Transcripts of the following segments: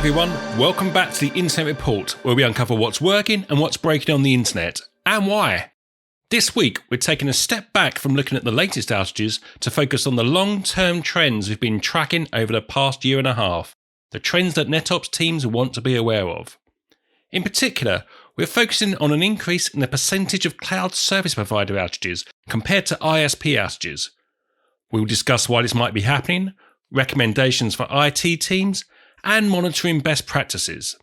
everyone, welcome back to the Internet Report, where we uncover what's working and what's breaking on the internet, and why. This week, we're taking a step back from looking at the latest outages to focus on the long-term trends we've been tracking over the past year and a half, the trends that NetOps teams want to be aware of. In particular, we're focusing on an increase in the percentage of cloud service provider outages compared to ISP outages. We'll discuss why this might be happening, recommendations for IT teams, and monitoring best practices.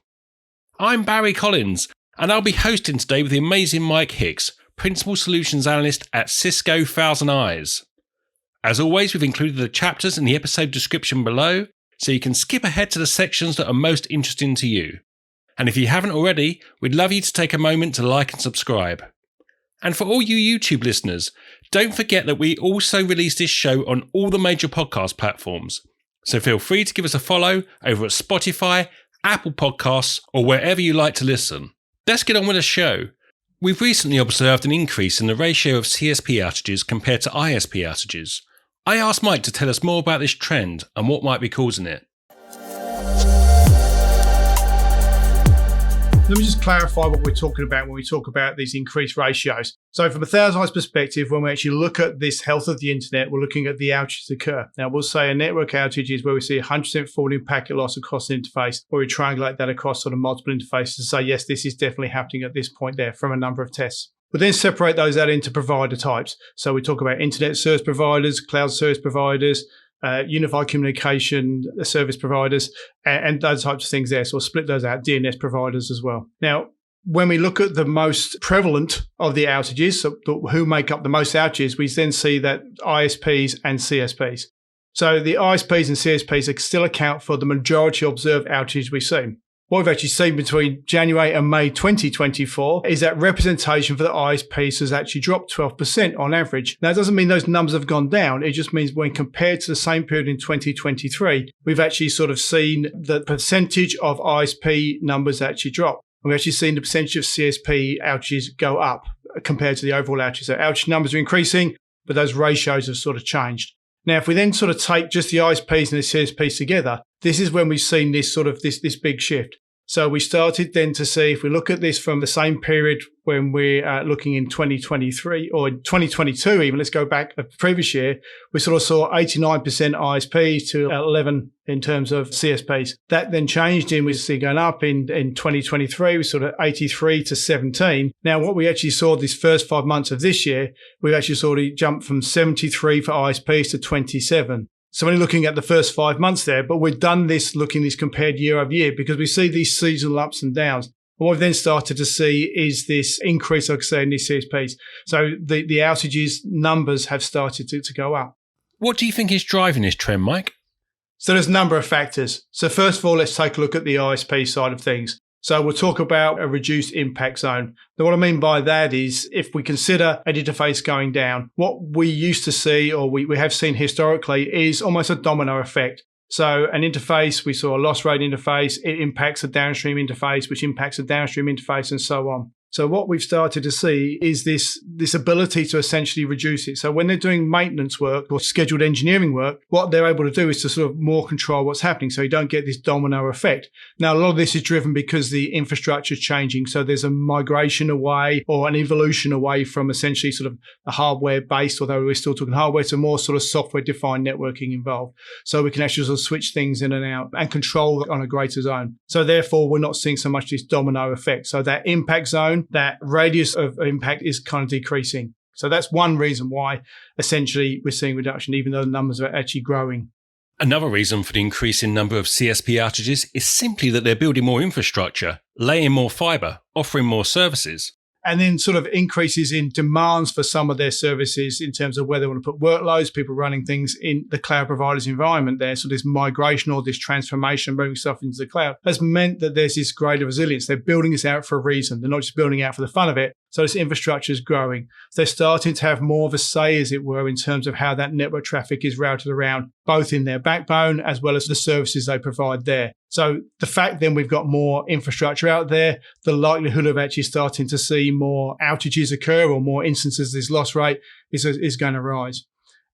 I'm Barry Collins, and I'll be hosting today with the amazing Mike Hicks, Principal Solutions Analyst at Cisco ThousandEyes. As always, we've included the chapters in the episode description below, so you can skip ahead to the sections that are most interesting to you. And if you haven't already, we'd love you to take a moment to like and subscribe. And for all you YouTube listeners, don't forget that we also release this show on all the major podcast platforms. So feel free to give us a follow over at Spotify, Apple Podcasts, or wherever you like to listen. Let's get on with the show. We've recently observed an increase in the ratio of CSP outages compared to ISP outages. I asked Mike to tell us more about this trend and what might be causing it. Let me just clarify what we're talking about when we talk about these increased ratios. So from a ThousandEyes perspective, when we actually look at this health of the internet, we're looking at the outages occur. Now, we'll say a network outage is where we see 100% fall in packet loss across the interface, where we triangulate that across sort of multiple interfaces to say, yes, this is definitely happening at this point there from a number of tests. We then separate those out into provider types. So we talk about internet service providers, cloud service providers, unified communication service providers, and those types of things there. So we'll split those out, DNS providers as well. Now, when we look at the most prevalent of the outages, so who make up the most outages, we then see that ISPs and CSPs. So the ISPs and CSPs still account for the majority of observed outages we see. What we've actually seen between January and May 2024 is that representation for the ISPs has actually dropped 12% on average. Now, it doesn't mean those numbers have gone down. It just means when compared to the same period in 2023, we've actually sort of seen the percentage of ISP numbers actually drop. We've actually seen the percentage of CSP outages go up compared to the overall outages. So outage numbers are increasing, but those ratios have sort of changed. Now, if we then sort of take just the ISPs and the CSPs together, this is when we've seen this sort of this big shift. So we started then to see, if we look at this from the same period when we're looking in 2023 or 2022 even, let's go back a previous year, we sort of saw 89% ISPs to 11 in terms of CSPs. That then changed and we see going up in 2023, we sort of 83 to 17. Now, what we actually saw this first 5 months of this year, we actually saw it jump from 73 for ISPs to 27. So only looking at the first 5 months there, but we've done this looking this compared year over year because we see these seasonal ups and downs. And what we've then started to see is this increase, like I say, in these CSPs. So the outages numbers have started to go up. What do you think is driving this trend, Mike? So there's a number of factors. So first of all, let's take a look at the ISP side of things. So we'll talk about a reduced impact zone. Now, what I mean by that is if we consider an interface going down, what we used to see or we have seen historically is almost a domino effect. So an interface, we saw a loss rate interface, it impacts a downstream interface, which impacts a downstream interface and so on. So what we've started to see is this ability to essentially reduce it. So when they're doing maintenance work or scheduled engineering work, what they're able to do is to sort of more control what's happening. So you don't get this domino effect. Now, a lot of this is driven because the infrastructure is changing. So there's a migration away or an evolution away from essentially sort of a hardware based, although we're still talking hardware, to more sort of software defined networking involved. So we can actually sort of switch things in and out and control on a greater zone. So therefore, we're not seeing so much this domino effect. So that impact zone, that radius of impact is kind of decreasing. So that's one reason why essentially we're seeing reduction, even though the numbers are actually growing. Another reason for the increase in number of CSP outages is simply that they're building more infrastructure, laying more fiber, offering more services. And then sort of increases in demands for some of their services in terms of where they want to put workloads, people running things in the cloud provider's environment there. So this migration or this transformation, moving stuff into the cloud, has meant that there's this greater resilience. They're building this out for a reason. They're not just building it out for the fun of it. So this infrastructure is growing. So they're starting to have more of a say, as it were, in terms of how that network traffic is routed around, both in their backbone as well as the services they provide there. So the fact then we've got more infrastructure out there, the likelihood of actually starting to see more outages occur or more instances of this loss rate is going to rise.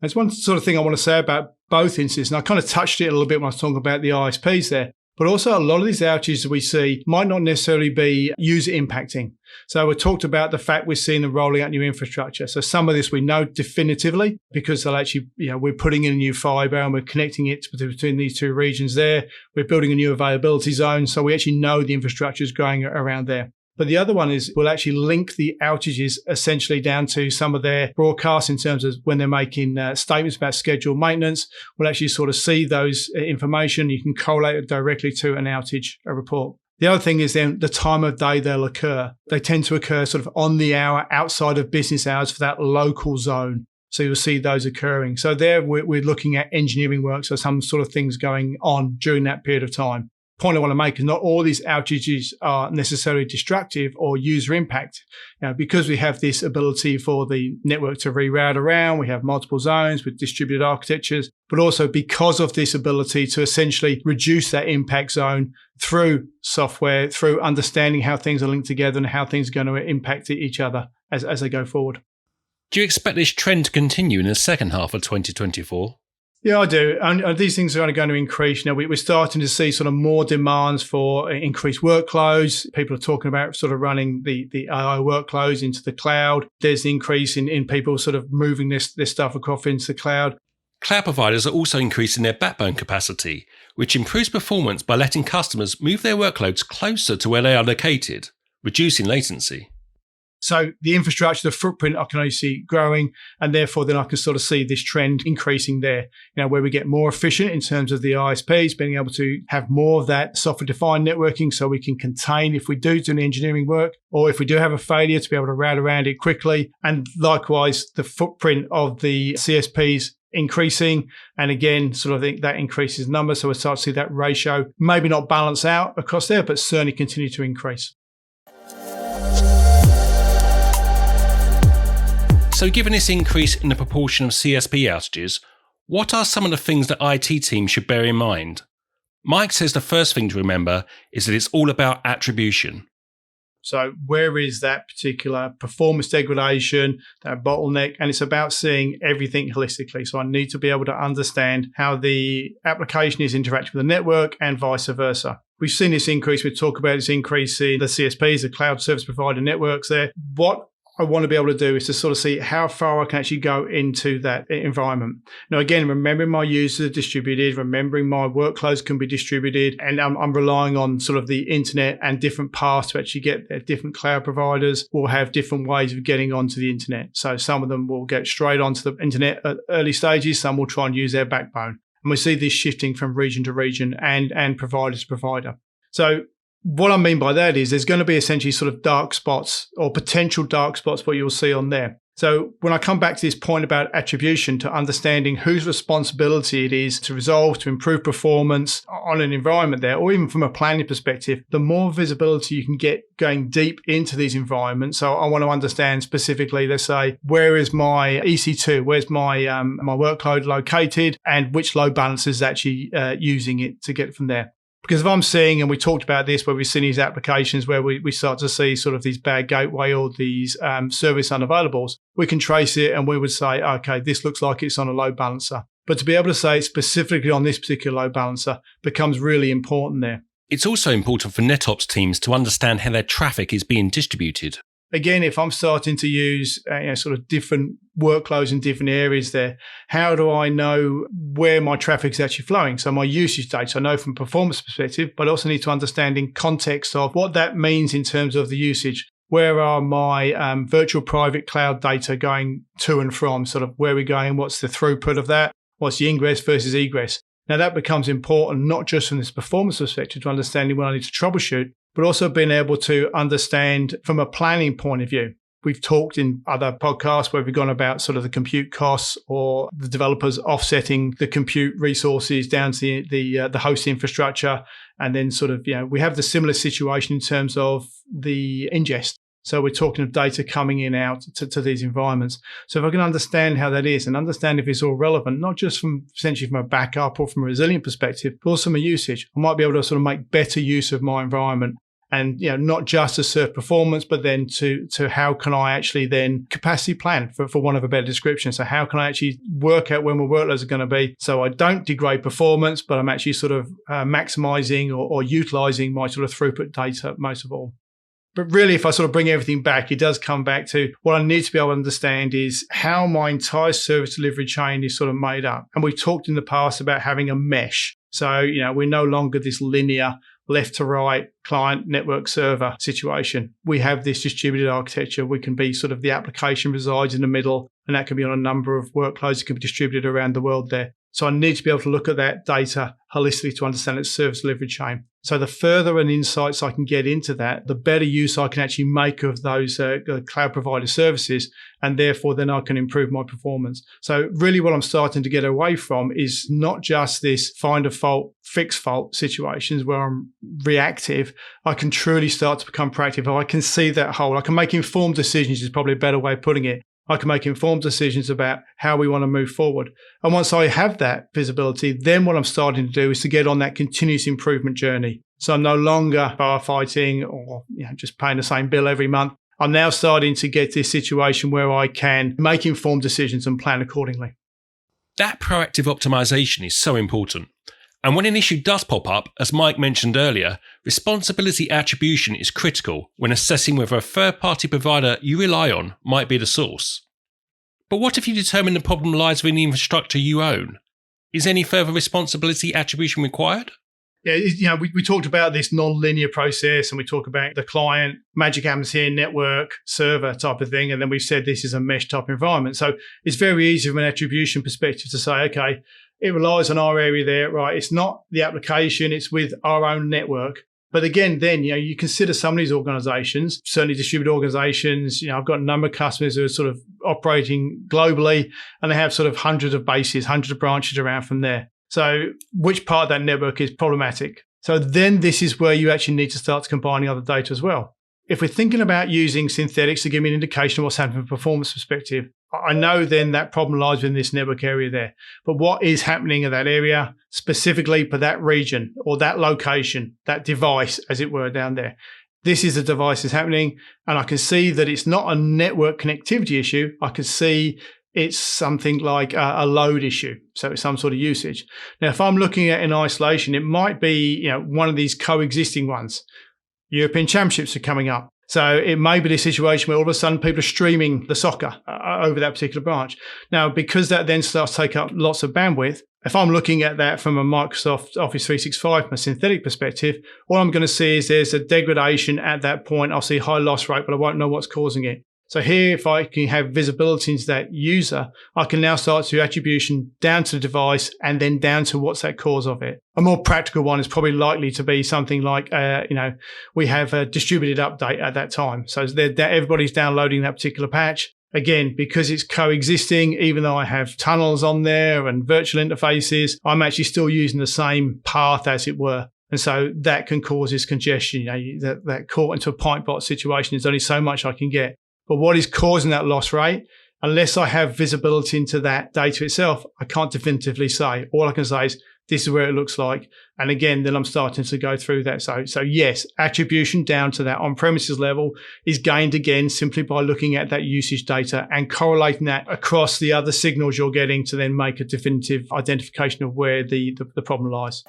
That's one sort of thing I want to say about both instances. And I kind of touched it a little bit when I was talking about the ISPs there. But also a lot of these outages that we see might not necessarily be user impacting. So we talked about the fact we're seeing them rolling out new infrastructure. So some of this we know definitively because they'll actually, we're putting in a new fiber and we're connecting it between these two regions there. We're building a new availability zone. So we actually know the infrastructure is going around there. But the other one is we'll actually link the outages essentially down to some of their broadcasts in terms of when they're making statements about scheduled maintenance. We'll actually sort of see those information. You can correlate it directly to an outage report. The other thing is then the time of day they'll occur. They tend to occur sort of on the hour outside of business hours for that local zone. So you'll see those occurring. So there we're looking at engineering work, so some sort of things going on during that period of time. Point I want to make is not all these outages are necessarily destructive or user impact. Because we have this ability for the network to reroute around, we have multiple zones with distributed architectures, but also because of this ability to essentially reduce that impact zone through software, through understanding how things are linked together and how things are going to impact each other as they go forward. Do you expect this trend to continue in the second half of 2024? Yeah, I do. And these things are only going to increase. We're starting to see sort of more demands for increased workloads. People are talking about sort of running the AI workloads into the cloud. There's the increase in people sort of moving this stuff across into the cloud. Cloud providers are also increasing their backbone capacity, which improves performance by letting customers move their workloads closer to where they are located, reducing latency. So the infrastructure, the footprint, I can only see growing, and therefore then I can sort of see this trend increasing there, where we get more efficient in terms of the ISPs, being able to have more of that software-defined networking so we can contain if we do the engineering work, or if we do have a failure to be able to route around it quickly. And likewise, the footprint of the CSPs increasing. And again, sort of think that increases number. So we'll start to see that ratio maybe not balance out across there, but certainly continue to increase. So given this increase in the proportion of CSP outages, what are some of the things that IT teams should bear in mind? Mike says the first thing to remember is that it's all about attribution. So where is that particular performance degradation, that bottleneck? And it's about seeing everything holistically. So I need to be able to understand how the application is interacting with the network and vice versa. We've seen this increase. We talk about this increase in the CSPs, the cloud service provider networks there. What I want to be able to do is to sort of see how far I can actually go into that environment. Now, again, remembering my users are distributed, remembering my workloads can be distributed, and I'm relying on sort of the internet and different paths to actually get there. Different cloud providers will have different ways of getting onto the internet. So some of them will get straight onto the internet at early stages. Some will try and use their backbone. And we see this shifting from region to region and provider to provider. So what I mean by that is there's going to be essentially sort of dark spots or potential dark spots what you'll see on there. So when I come back to this point about attribution, to understanding whose responsibility it is to resolve, to improve performance on an environment there, or even from a planning perspective, the more visibility you can get going deep into these environments. So I want to understand specifically, let's say, where is my EC2? Where's my workload located? And which load balancer is actually using it to get from there? Because if I'm seeing, and we talked about this, where we've seen these applications where we start to see sort of these bad gateway or these service unavailables, we can trace it and we would say, okay, this looks like it's on a load balancer. But to be able to say specifically on this particular load balancer becomes really important there. It's also important for NetOps teams to understand how their traffic is being distributed. Again, if I'm starting to use sort of different workloads in different areas there, how do I know where my traffic is actually flowing? So my usage data, I know from a performance perspective, but I also need to understand in context of what that means in terms of the usage. Where are my virtual private cloud data going to and from? Sort of where we're going, what's the throughput of that? What's the ingress versus egress? Now that becomes important, not just from this performance perspective to understanding when I need to troubleshoot, but also being able to understand from a planning point of view. We've talked in other podcasts where we've gone about sort of the compute costs or the developers offsetting the compute resources down to the host infrastructure. And then sort of, we have the similar situation in terms of the ingest. So we're talking of data coming in out to these environments. So if I can understand how that is and understand if it's all relevant, not just from essentially from a backup or from a resilient perspective, but also from a usage, I might be able to sort of make better use of my environment And not just to serve performance, but then to how can I actually then capacity plan, for want of a better description. So how can I actually work out when my workloads are going to be, so I don't degrade performance, but I'm actually sort of maximizing or utilizing my sort of throughput data most of all. But really, if I sort of bring everything back, it does come back to what I need to be able to understand is how my entire service delivery chain is sort of made up. And we've talked in the past about having a mesh. So, we're no longer this linear left to right client network server situation. We have this distributed architecture. We can be sort of the application resides in the middle, and that can be on a number of workloads. It can be distributed around the world there. So I need to be able to look at that data holistically to understand its service delivery chain. So the further and insights I can get into that, the better use I can actually make of those cloud provider services, and therefore then I can improve my performance. So really what I'm starting to get away from is not just this find a fault, fix fault situations where I'm reactive. I can truly start to become proactive. I can see that whole. I can make informed decisions is probably a better way of putting it. I can make informed decisions about how we want to move forward. And once I have that visibility, then what I'm starting to do is to get on that continuous improvement journey. So I'm no longer firefighting or just paying the same bill every month. I'm now starting to get to this situation where I can make informed decisions and plan accordingly. That proactive optimization is so important. And when an issue does pop up, as Mike mentioned earlier, responsibility attribution is critical when assessing whether a third-party provider you rely on might be the source. But what if you determine the problem lies within the infrastructure you own? Is any further responsibility attribution required? Yeah, we talked about this non-linear process, and we talk about the client, magic happens here, network, server type of thing, and then we said this is a mesh type environment. So it's very easy from an attribution perspective to say, okay, it relies on our area there, right? It's not the application, it's with our own network. But again, then, you consider some of these organizations, certainly distributed organizations. I've got a number of customers who are sort of operating globally, and they have sort of hundreds of bases, hundreds of branches around from there. So which part of that network is problematic? So then this is where you actually need to start combining other data as well. If we're thinking about using synthetics to give me an indication of what's happening from a performance perspective, I know then that problem lies within this network area there. But what is happening in that area, specifically for that region or that location, that device, as it were, down there? This is the device that's happening, and I can see that it's not a network connectivity issue. I can see it's something like a load issue. So it's some sort of usage. Now, if I'm looking at in isolation, it might be one of these coexisting ones. European Championships are coming up. So it may be the situation where all of a sudden people are streaming the soccer over that particular branch. Now, because that then starts to take up lots of bandwidth, if I'm looking at that from a Microsoft Office 365 from a synthetic perspective, all I'm going to see is there's a degradation at that point. I'll see high loss rate, but I won't know what's causing it. So here, if I can have visibility into that user, I can now start to attribution down to the device and then down to what's that cause of it. A more practical one is probably likely to be something like, we have a distributed update at that time. So everybody's downloading that particular patch. Again, because it's coexisting, even though I have tunnels on there and virtual interfaces, I'm actually still using the same path, as it were. And so that can cause this congestion. That caught into a pipe bot situation, there's only so much I can get. But what is causing that loss rate? Unless I have visibility into that data itself, I can't definitively say. All I can say is this is where it looks like. And again, then I'm starting to go through that. So yes, attribution down to that on-premises level is gained again simply by looking at that usage data and correlating that across the other signals you're getting to then make a definitive identification of where the problem lies.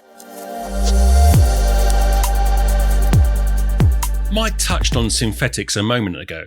Mike touched on synthetics a moment ago.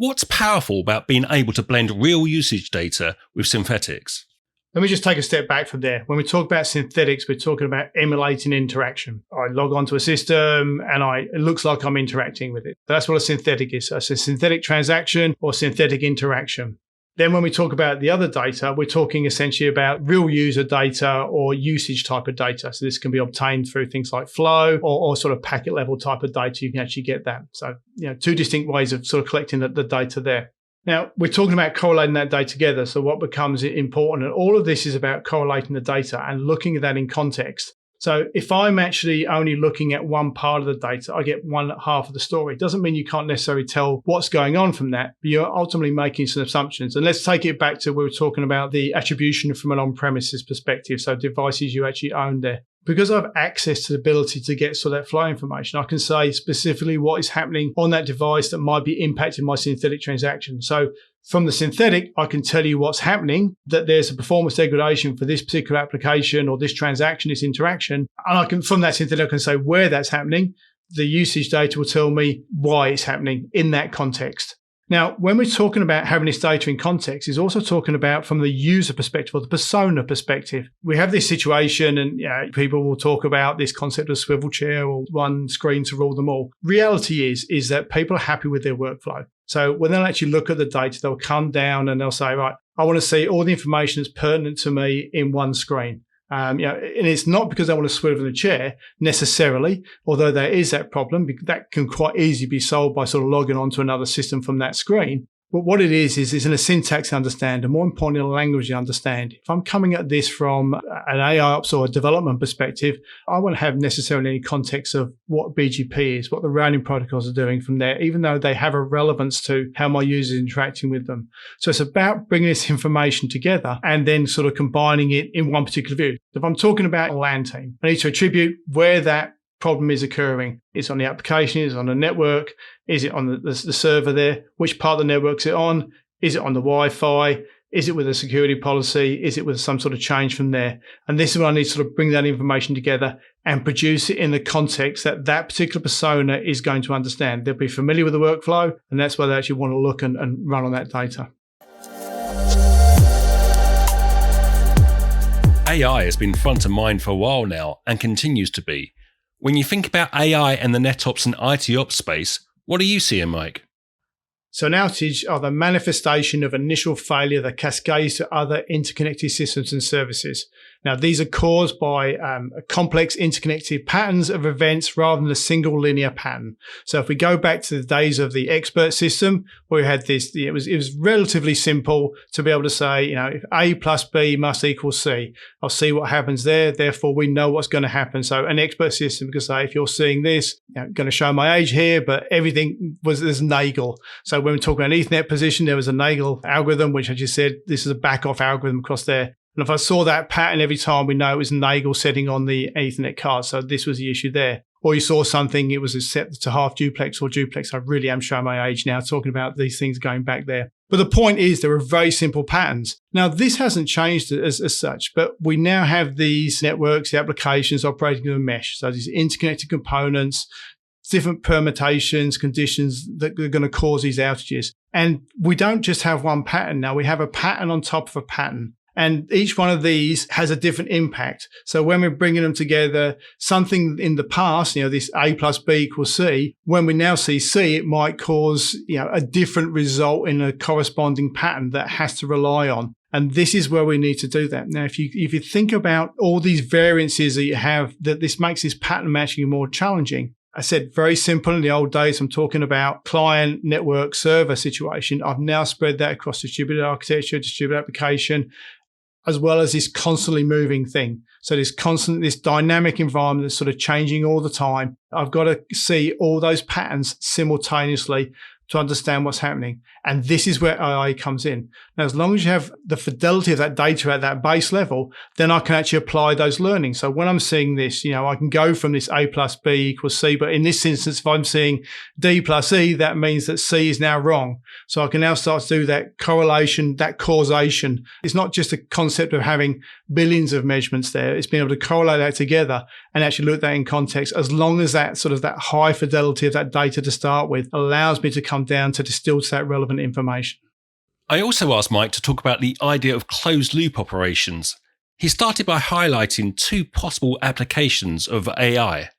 What's powerful about being able to blend real usage data with synthetics? Let me just take a step back from there. When we talk about synthetics, we're talking about emulating interaction. I log onto a system and it looks like I'm interacting with it. That's what a synthetic is. So it's a synthetic transaction or synthetic interaction. Then when we talk about the other data, we're talking essentially about real user data or usage type of data. So this can be obtained through things like flow or sort of packet level type of data. You can actually get that. So, two distinct ways of sort of collecting the data there. Now, we're talking about correlating that data together. So what becomes important, and all of this is about correlating the data and looking at that in context. So if I'm actually only looking at one part of the data, I get one half of the story. It doesn't mean you can't necessarily tell what's going on from that, but you're ultimately making some assumptions. And let's take it back to we were talking about the attribution from an on-premises perspective, so devices you actually own there. Because I have access to the ability to get sort of that flow information, I can say specifically what is happening on that device that might be impacting my synthetic transaction. So from the synthetic, I can tell you what's happening, that there's a performance degradation for this particular application or this transaction, this interaction. And I can, from that synthetic, I can say where that's happening. The usage data will tell me why it's happening in that context. Now, when we're talking about having this data in context, it's also talking about from the user perspective or the persona perspective. We have this situation and people will talk about this concept of swivel chair or one screen to rule them all. Reality is that people are happy with their workflow. So when they'll actually look at the data, they'll come down and they'll say, right, I want to see all the information that's pertinent to me in one screen. And it's not because they want to swivel in the chair necessarily, although there is that problem. That can quite easily be solved by sort of logging onto another system from that screen. But what it is in a syntax understand, and more importantly, a language you understand. If I'm coming at this from an AI ops or a development perspective, I won't have necessarily any context of what BGP is, what the routing protocols are doing from there, even though they have a relevance to how my users are interacting with them. So it's about bringing this information together and then sort of combining it in one particular view. If I'm talking about a LAN team, I need to attribute where that problem is occurring. It's on the application, it's on the network, is it on the server there? Which part of the network's it on? Is it on the Wi-Fi? Is it with a security policy? Is it with some sort of change from there? And this is where I need to sort of bring that information together and produce it in the context that that particular persona is going to understand. They'll be familiar with the workflow, and that's why they actually want to look and run on that data. AI has been front of mind for a while now and continues to be. When you think about AI and the NetOps and IT ops space, what are you seeing, Mike? So an outage are the manifestation of initial failure that cascades to other interconnected systems and services. Now, these are caused by complex interconnected patterns of events rather than a single linear pattern. So if we go back to the days of the expert system, where we had this, it was relatively simple to be able to say, if A plus B must equal C, I'll see what happens there. Therefore, we know what's going to happen. So an expert system can say, if you're seeing this, I'm going to show my age here, but everything there's Nagel. So when we're talking about Ethernet position, there was a Nagel algorithm, which I just said, this is a back off algorithm across there. And if I saw that pattern every time, we know it was Nagel setting on the Ethernet card. So this was the issue there. Or you saw something, it was set to half duplex or duplex. I really am showing my age now, talking about these things going back there. But the point is, there are very simple patterns. Now, this hasn't changed as such, but we now have these networks, the applications operating in a mesh. So these interconnected components, different permutations, conditions that are going to cause these outages. And we don't just have one pattern now, we have a pattern on top of a pattern. And each one of these has a different impact. So when we're bringing them together, something in the past, this A plus B equals C, when we now see C, it might cause, a different result in a corresponding pattern that has to rely on. And this is where we need to do that. Now, if you think about all these variances that you have, that this makes this pattern matching more challenging. I said very simple in the old days. I'm talking about client, network, server situation. I've now spread that across distributed architecture, distributed application, as well as this constantly moving thing. So this dynamic environment that's sort of changing all the time. I've got to see all those patterns simultaneously to understand what's happening. And this is where AI comes in. Now, as long as you have the fidelity of that data at that base level, then I can actually apply those learnings. So when I'm seeing this, I can go from this A plus B equals C, but in this instance, if I'm seeing D plus E, that means that C is now wrong. So I can now start to do that correlation, that causation. It's not just a concept of having billions of measurements there. It's being able to correlate that together and actually look at that in context, as long as that sort of that high fidelity of that data to start with allows me to come down to distill to that relevant information. I also asked Mike to talk about the idea of closed loop operations. He started by highlighting two possible applications of AI.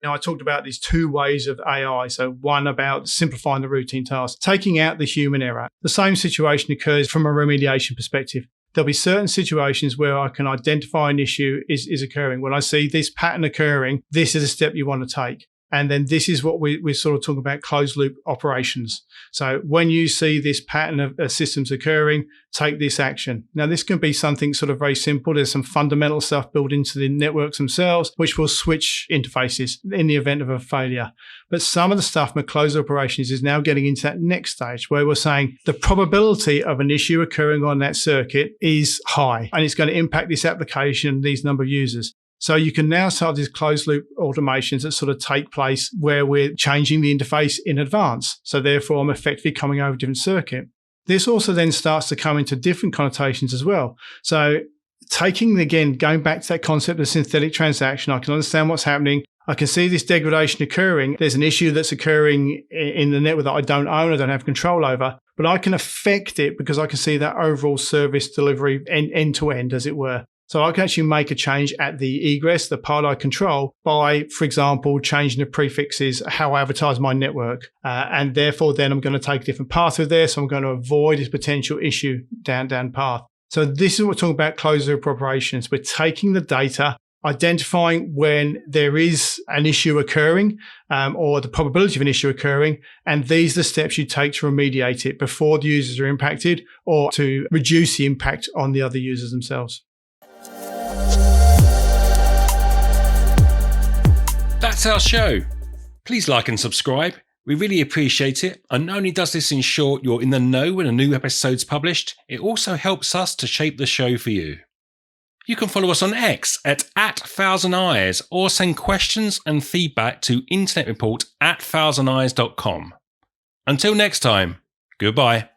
Now, I talked about these two ways of AI. So one about simplifying the routine tasks, taking out the human error. The same situation occurs from a remediation perspective. There'll be certain situations where I can identify an issue is occurring. When I see this pattern occurring, this is a step you want to take. And then this is what we're sort of talking about, closed loop operations. So when you see this pattern of systems occurring, take this action. Now, this can be something sort of very simple. There's some fundamental stuff built into the networks themselves, which will switch interfaces in the event of a failure. But some of the stuff with closed operations is now getting into that next stage where we're saying the probability of an issue occurring on that circuit is high, and it's going to impact this application and these number of users. So you can now start these closed loop automations that sort of take place where we're changing the interface in advance. So therefore, I'm effectively coming over a different circuit. This also then starts to come into different connotations as well. So going back to that concept of synthetic transaction, I can understand what's happening. I can see this degradation occurring. There's an issue that's occurring in the network that I don't own, I don't have control over, but I can affect it because I can see that overall service delivery end to end, as it were. So I can actually make a change at the egress, the part I control, by, for example, changing the prefixes, how I advertise my network. And therefore, then I'm going to take a different path through there. So I'm going to avoid this potential issue down path. So this is what we're talking about closed loop operations. We're taking the data, identifying when there is an issue occurring or the probability of an issue occurring. And these are the steps you take to remediate it before the users are impacted or to reduce the impact on the other users themselves. That's our show. Please like and subscribe. We really appreciate it. And not only does this ensure you're in the know when a new episode's published, it also helps us to shape the show for you. You can follow us on X at @ThousandEyes or send questions and feedback to internetreport@thousandeyes.com. Until next time, goodbye.